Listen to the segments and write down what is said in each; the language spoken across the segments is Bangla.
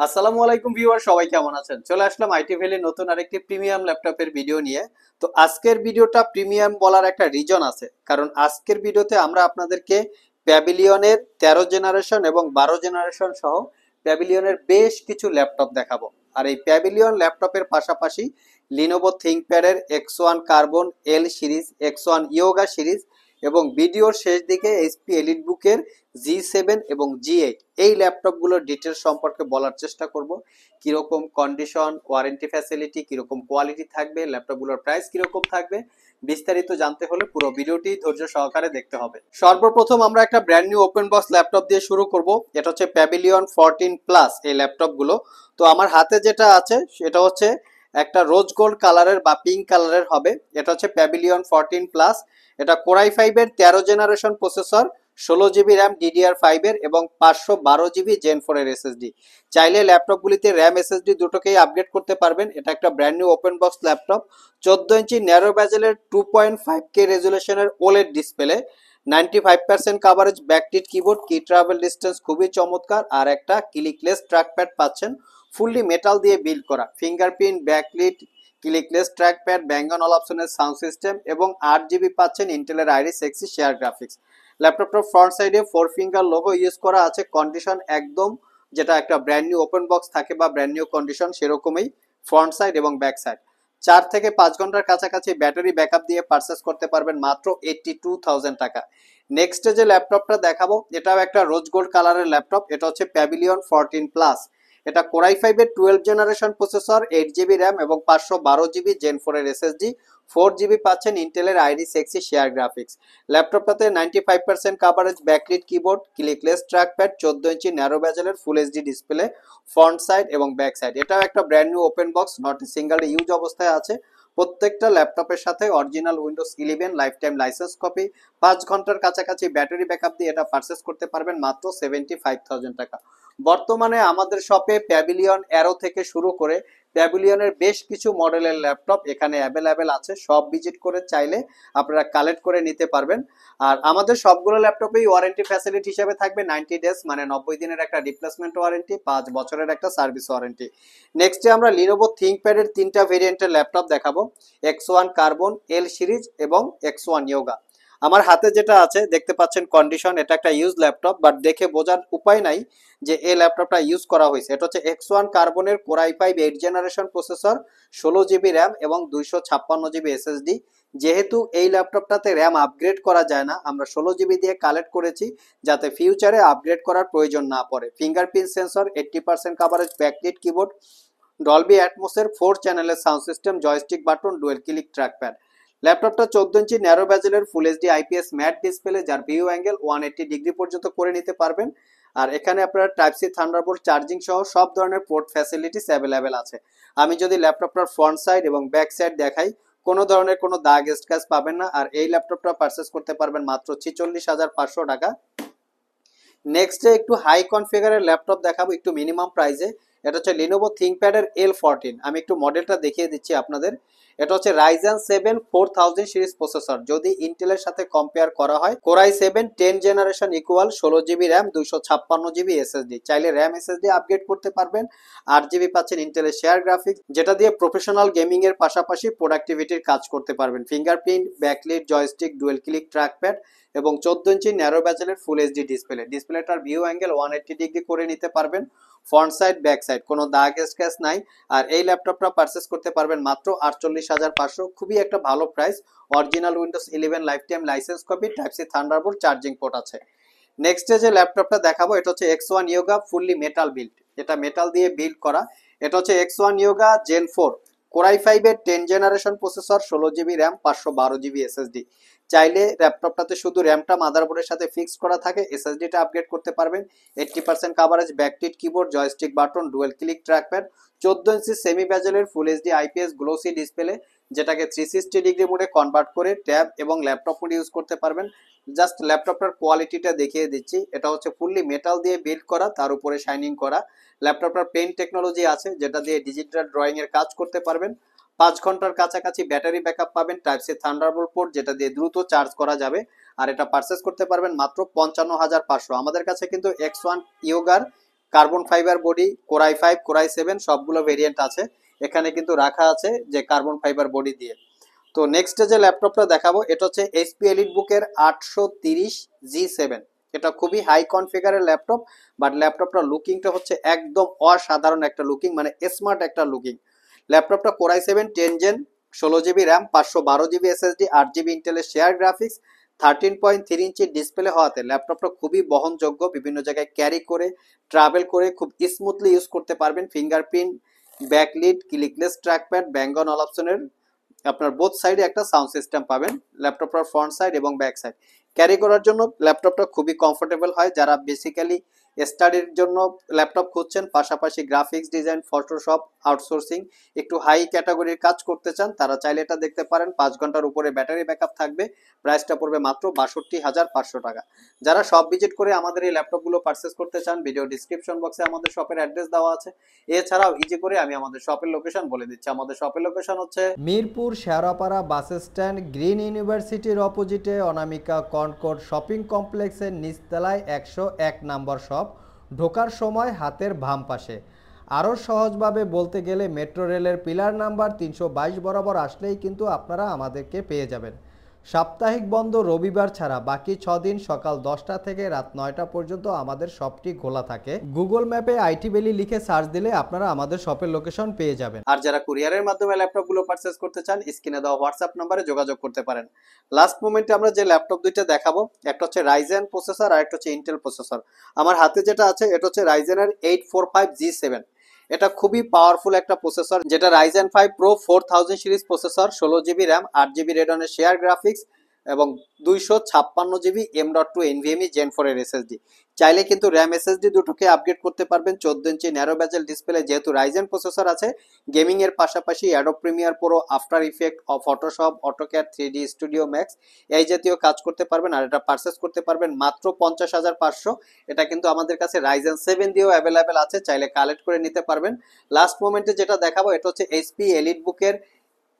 আসসালামু আলাইকুম ভিউয়ার, সবাই কেমন আছেন? চলে আসলাম আইটি ভ্যালি নতুন আরেকটি প্রিমিয়াম ল্যাপটপের ভিডিও নিয়ে। তো আজকের ভিডিওটা প্রিমিয়াম বলার একটা রিজন আছে, কারণ আজকের ভিডিওতে আমরা আপনাদেরকে প্যাভিলিয়নের 13 জেনারেশন এবং 12 জেনারেশন সহ প্যাভিলিয়নের বেশ কিছু ল্যাপটপ দেখাবো। আর এই প্যাভিলিয়ন ল্যাপটপের পাশাপাশি লিনোভো থিংকপ্যাডের X1 carbon L series, X1 Yoga series এবং ভিডিওর শেষ দিকে এইচপি এলিটবুকের G7 এবং G8 এই ল্যাপটপগুলোর ডিটেলস সম্পর্কে বলার চেষ্টা করব। কিরকম কন্ডিশন, ওয়ারেন্টি ফ্যাসিলিটি, কিরকম কোয়ালিটি থাকবে, ল্যাপটপগুলোর প্রাইস কিরকম থাকবে, বিস্তারিত জানতে হলে পুরো ভিডিওটি ধৈর্য সহকারে দেখতে হবে। সর্বপ্রথম আমরা একটা brand new open box laptop দিয়ে শুরু করব। এটা হচ্ছে প্যাভিলিয়ন 14 প্লাস এই ল্যাপটপগুলো। তো আমার হাতে যেটা আছে সেটা হচ্ছে একটা রোজ গোল্ড কালারের বা পিঙ্ক কালারের হবে। এটা হচ্ছে প্যাভিলিয়ন 14 প্লাস। এটা কোরাই 5 এর 13 generation processor, 16 GB RAM DDR5 এর এবং 512 জিবি জেন 4 এর এসএসডি। চাইলে ল্যাপটপগুলিতে র্যাম এসএসডি দুটোকেই আপগ্রেড করতে পারবেন। এটা একটা ব্র্যান্ড নিউ ওপেন বক্স ল্যাপটপ। 14 ইঞ্চি ন্যারো বেজেলের 2.5K রেজুলেশনের OLED display, 95% coverage, backlit keyboard, key travel distance খুবই চমৎকার, আর একটা ক্লিকলেস ট্র্যাকপ্যাড পাচ্ছেন ফুললি মেটাল দিয়ে বিল্ড করা। Fingerprint, backlit, clickless trackpad, Bang and অল অপশনের সাউন্ড সিস্টেম এবং 8 জিবি পাচ্ছেন ইন্টেলের আইরিস এক্সি শেয়ার গ্রাফিক্স। ল্যাপটপটার ফ্রন্ট সাইডে 4 ফিঙ্গার লোগো ইউজ করা আছে। কন্ডিশন একদম যেটা একটা ব্র্যান্ড নিউ ওপেন বক্স থাকে বা ব্র্যান্ড নিউ কন্ডিশন সেরকমই ফ্রন্ট সাইড এবং ব্যাক সাইড। 4 থেকে 5 ঘন্টার কাছাকাছি ব্যাটারি ব্যাকআপ দিয়ে পারচেস করতে পারবেন মাত্র 82,000 টাকা। নেক্সট যে ল্যাপটপটা দেখাবো এটাও একটা রোজ গোল্ড কালারের ল্যাপটপ। এটা হচ্ছে প্যাভিলিয়ন 14 প্লাস। এটা কোরাই 5 এর 12 জেনারেশন প্রসেসর, 8 জিবি র্যাম এবং 512 জিবি জেন 4 এর এসএসডি, 4 জিবি পাচ্ছেন ইন্টেলের আইরিস এক্সি শেয়ার গ্রাফিক্স। ল্যাপটপটাতে 95% coverage, backlit keyboard, clickless trackpad, 14 inch narrow বেজেলের full HD display front side এবং ব্যাক সাইড। এটাও একটা brand new open box, not single use অবস্থায় আছে। প্রত্যেকটা ল্যাপটপের সাথে original Windows 11 life time licence copy. 5 ঘন্টার কাছাকাছি ব্যাটারি ব্যাকআপ দিয়ে এটা পারচেস করতে পারবেন মাত্র 75,000 টাকা। বর্তমানে আমাদের শপে প্যাভিলিয়ন অ্যারো থেকে শুরু করে প্যাভিলিয়নের বেশ কিছু মডেলের ল্যাপটপ এখানে অ্যাভেলেবেল আছে। সব ভিজিট করে চাইলে আপনারা কালেক্ট করে নিতে পারবেন। আর আমাদের সবগুলো ল্যাপটপেই ওয়ারেন্টি ফ্যাসিলিটি হিসেবে থাকবে 90 ডেজ, মানে 90 দিনের একটা রিপ্লেসমেন্ট ওয়ারেন্টি, 5 বছরের একটা সার্ভিস ওয়ারেন্টি। নেক্সটে আমরা লিনোভো থিংকপ্যাডের 3টা ভেরিয়েন্টের ল্যাপটপ দেখাবো, X1 কার্বন এল সিরিজ এবং X1 ইয়োগা। আমার হাতে যেটা আছে দেখতে পাচ্ছেন কন্ডিশন, এটা একটা ইউজ ল্যাপটপ, বাট দেখে বোঝার উপায় নাই যে এই ল্যাপটপটা ইউজ করা হয়েছে। এটা হচ্ছে X1 কার্বনের core i 5 8 generation processor, 16 GB RAM এবং 256 জিবি এসএসডি। যেহেতু এই ল্যাপটপটাতে র্যাম আপগ্রেড করা যায় না, আমরা 16 জিবি দিয়ে কালেক্ট করেছি যাতে ফিউচারে আপগ্রেড করার প্রয়োজন না পড়ে। Fingerprint sensor, 80% coverage, backlit keyboard, Dolby অ্যাটমসের 4 চ্যানেলের sound system, joystick button, dual click trackpad. ল্যাপটপটা 14 ইঞ্চি ন্যারো বেজেলের full HD IPS matte display, যার ভিউ অ্যাঙ্গেল 180 ডিগ্রি পর্যন্ত করে নিতে পারবেন। আর এখানে আপনারা টাইপ সি থান্ডারবোল্ট চার্জিং সহ সব ধরনের পোর্ট ফ্যাসিলিটিস অ্যাভেলেবেল আছে। আমি যদি ল্যাপটপটার ফ্রন্ট সাইড এবং ব্যাক সাইড দেখাই, কোনো ধরনের কোনো দাগ স্ক্র্যাচ পাবেন না। আর এই ল্যাপটপটা পারচেস করতে পারবেন মাত্র 46,500 টাকা। নেক্সট একটু হাই কনফিগারের ল্যাপটপ দেখাবো একটু মিনিমাম প্রাইসে। এটা হচ্ছে লিনোভো থিংকপ্যাডের L14। আমি একটু মডেলটা দেখিয়ে দিচ্ছি আপনাদের। এটা হচ্ছে রাইজেন 7 4000 সিরিজ প্রসেসর। যদি ইন্টেলের সাথে কম্পেয়ার করা হয়, core i 7 10 generation equal, 16 GB RAM, 256 GB SSD. চাইলে র্যাম এসএসডি আপগ্রেড করতে পারবেন। 8 জিবি পাচ্ছেন ইন্টেলের শেয়ার গ্রাফিক্স, যেটা দিয়ে প্রফেশনাল গেমিং এর পাশাপাশি প্রোডাক্টিভিটির কাজ করতে পারবেন। Fingerprint, backlit, joystick, dual click trackpad এবং 14 ইঞ্চি ন্যারো বেজেলের ফুল এইচডি ডিসপ্লে। ডিসপ্লেটার ভিউ অ্যাঙ্গেল 180 ডিগ্রি করে নিতে পারবেন। ফ্রন্ট সাইড ব্যাক সাইড কোনো দাগ স্ক্র্যাচ নাই। আর এই ল্যাপটপটা পারচেস করতে পারবেন মাত্র 48,500। খুবই একটা ভালো price. Original Windows 11 life time licence copy, type C Thunderbolt charging port আছে। নেক্সট যে ল্যাপটপটা দেখাবো এটা হচ্ছে X1 Yoga fully metal build. এটা মেটাল দিয়ে বিল্ড করা। এটা হচ্ছে X1 ইয়োগা জেন 4, কোরাই 5 এর 10 generation processor, 16 GB RAM, 512 GB SSD. চাইলে ল্যাপটপটাতে শুধু র্যামটা মাদারবোর্ডের সাথে ফিক্সড করা থাকে, এসএসডিটা আপগ্রেড করতে পারবেন। 80% coverage, backlit keyboard, joystick button, dual click trackpad, 14 inch semi বেজেলের full HD IPS glossy display, যেটাকে 360 ডিগ্রি মোডে কনভার্ট করে ট্যাব এবং ল্যাপটপ মোডে ইউজ করতে পারবেন। জাস্ট ল্যাপটপটার কোয়ালিটিটা দেখিয়ে দিচ্ছি। এটা হচ্ছে ফুললি মেটাল দিয়ে বিল্ড করা, তার উপরে শাইনিং করা। ল্যাপটপটার পেন টেকনোলজি আছে, যেটা দিয়ে ডিজিটাল ড্রয়িং এর কাজ করতে পারবেন। 5 ঘন্টার কাছাকাছি ব্যাটারি ব্যাকআপ পাবেন। টাইপ সি থান্ডারবোল্ট পোর্ট, যেটা দিয়ে দ্রুত চার্জ করা যাবে। আর এটা পারচেস করতে পারবেন মাত্র 55,500। আমাদের কাছে কিন্তু X1 ইয়োগার carbon fibre body, Core i 5, Core i 7 সবগুলো ভেরিয়েন্ট আছে, এখানে কিন্তু রাখা আছে যে কার্বন ফাইবার বডি দিয়ে। তো নেক্সট যে ল্যাপটপটা দেখাবো এটা হচ্ছে এইচপি এলিটবুকের 830G7। এটা খুবই হাই কনফিগারের ল্যাপটপ, বাট ল্যাপটপটা লুকিংটা হচ্ছে একদম অসাধারণ একটা লুকিং, মানে স্মার্ট একটা লুকিং। ল্যাপটপটা Core i 7 10 gen, 16 GB RAM, 512 GB SSD, 8 GB ইন্টেলের শেয়ার গ্রাফিক্স, 13.3 ইঞ্চি ডিসপ্লে হওয়াতে ল্যাপটপটা খুবই বহনযোগ্য, বিভিন্ন জায়গায় ক্যারি করে ট্রাভেল করে খুব স্মুথলি ইউজ করতে পারবেন। Fingerprint, backlit, clickless trackpad, Bang on অল অপশনের আপনার বোথ সাইডে একটা সাউন্ড সিস্টেম পাবেন, ল্যাপটপটার ফ্রন্ট সাইড এবং ব্যাক সাইড। ক্যারি করার জন্য ল্যাপটপটা খুবই কমফোর্টেবল হয়, যারা বেসিক্যালি স্টাডির জন্য ল্যাপটপ খুঁজছেন, পাশাপাশি গ্রাফিক্স ডিজাইন, ফটোশপ, আউটসোর্সিং, একটু হাই ক্যাটাগরির কাজ করতে চান, তারা চাইলে এটা দেখতে পারেন। 5 ঘন্টার উপরে ব্যাটারি ব্যাকআপ থাকবে। প্রাইসটা পড়বে মাত্র 62,500 টাকা। যারা শপ ভিজিট করে আমাদের এই ল্যাপটপগুলো পারচেস করতে চান, ভিডিও ডিসক্রিপশন বক্সে আমাদের শপের অ্যাড্রেস দেওয়া আছে। এছাড়াও ইজি করে আমি আমাদের শপের লোকেশন বলে দিচ্ছি। আমাদের শপের লোকেশন হচ্ছে Mirpur Shewrapara bus stand, green ইউনিভার্সিটির অপোজিটে অনামিকা কনকর্ড শপিং কমপ্লেক্সের নিচতলায় 101 নম্বর শপ। ঢোকার সময় হাতের বাম পাশে। আরও সহজভাবে বলতে গেলে মেট্রো রেলের পিলার নাম্বার 322 বরাবর আসলেই কিন্তু আপনারা আমাদেরকে পেয়ে যাবেন। সাপ্তাহিক বন্ধ রবিবার ছাড়া বাকি 6 দিন সকাল 10টা থেকে রাত 9টা পর্যন্ত আমাদের শপটি খোলা থাকে। গুগল ম্যাপে আইটি ভ্যালি লিখে সার্চ দিলে আপনারা আমাদের শপের লোকেশন পেয়ে যাবেন। আর যারা কুরিয়ারের মাধ্যমে ল্যাপটপগুলো পারচেস করতে চান, স্ক্রিনে দেওয়া হোয়াটসঅ্যাপ নাম্বারে যোগাযোগ করতে পারেন। লাস্ট মোমেন্টে আমরা যে ল্যাপটপ দুইটা দেখাবো, একটা হচ্ছে রাইজেন প্রসেসর আর একটা হচ্ছে ইন্টেল প্রসেসর। আমার হাতে যেটা আছে এটা হচ্ছে রাইজেনের 845G7। এটা খুবই পাওয়ারফুল একটা প্রসেসর, যেটা Ryzen 5 pro 4000 series processor, 16 GB RAM, 8 GB রেডনের শেয়ার গ্রাফিক্স এবং 256 জিবি M.2 NVMe Gen 4 এর এসএসডি। চাইলে কিন্তু র্যাম এসএসডি দুটোকে আপগ্রেড করতে পারবেন। 14 ইঞ্চি ন্যারো বেজেল ডিসপ্লে, যেহেতু রাইজেন প্রসেসর আছে, গেমিং এর পাশাপাশি Adobe Premiere Pro, after effect, Photoshop, AutoCAD, 3D studio max এই জাতীয় কাজ করতে পারবেন। আর এটা পারচেস করতে পারবেন মাত্র 50,500। এটা কিন্তু আমাদের কাছে রাইজেন 7 দিয়েও অ্যাভেলেবেল আছে, চাইলে কালেক্ট করে নিতে পারবেন। লাস্ট মোমেন্টে যেটা দেখাবো এটা হচ্ছে এইচপি এলিটবুকের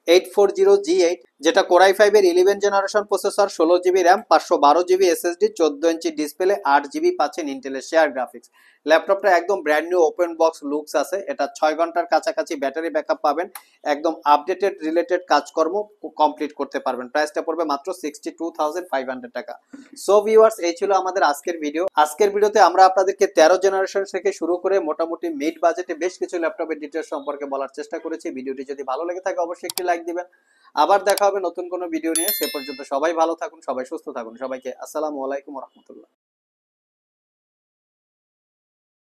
840G8, যেটা কোরাই 5 এর 11 generation processor, 16 GB RAM, 512 GB SSD, 14 inch display, 8 GB পাচ্ছেন ইন্টেলের শেয়ার গ্রাফিক্স। ল্যাপটপটা একদম brand new open box looks আছে। এটা 6 ঘন্টার কাছাকাছি ব্যাটারি ব্যাকআপ পাবেন। একদম আপডেটেড রিলেটেড কাজকর্ম কমপ্লিট করতে পারবেন। প্রাইসটা পড়বে মাত্র 62,500 টাকা। সো ভিউয়ার্স, এই ছিল আমাদের আজকের ভিডিও। আজকের ভিডিওতে আমরা আপনাদেরকে 13 জেনারেশন থেকে শুরু করে মোটামুটি মিড বাজেটে বেশ কিছু ল্যাপটপের ডিটেলস সম্পর্কে বলার চেষ্টা করেছি। ভিডিওটি যদি ভালো লেগে থাকে অবশ্যই একটি লাইক দিবেন। আবার দেখা হবে নতুন কোনো ভিডিও নিয়ে। সে পর্যন্ত সবাই ভালো থাকুন, সবাই সুস্থ থাকুন। সবাইকে আসসালামু আলাইকুম ওয়া রাহমাতুল্লাহ।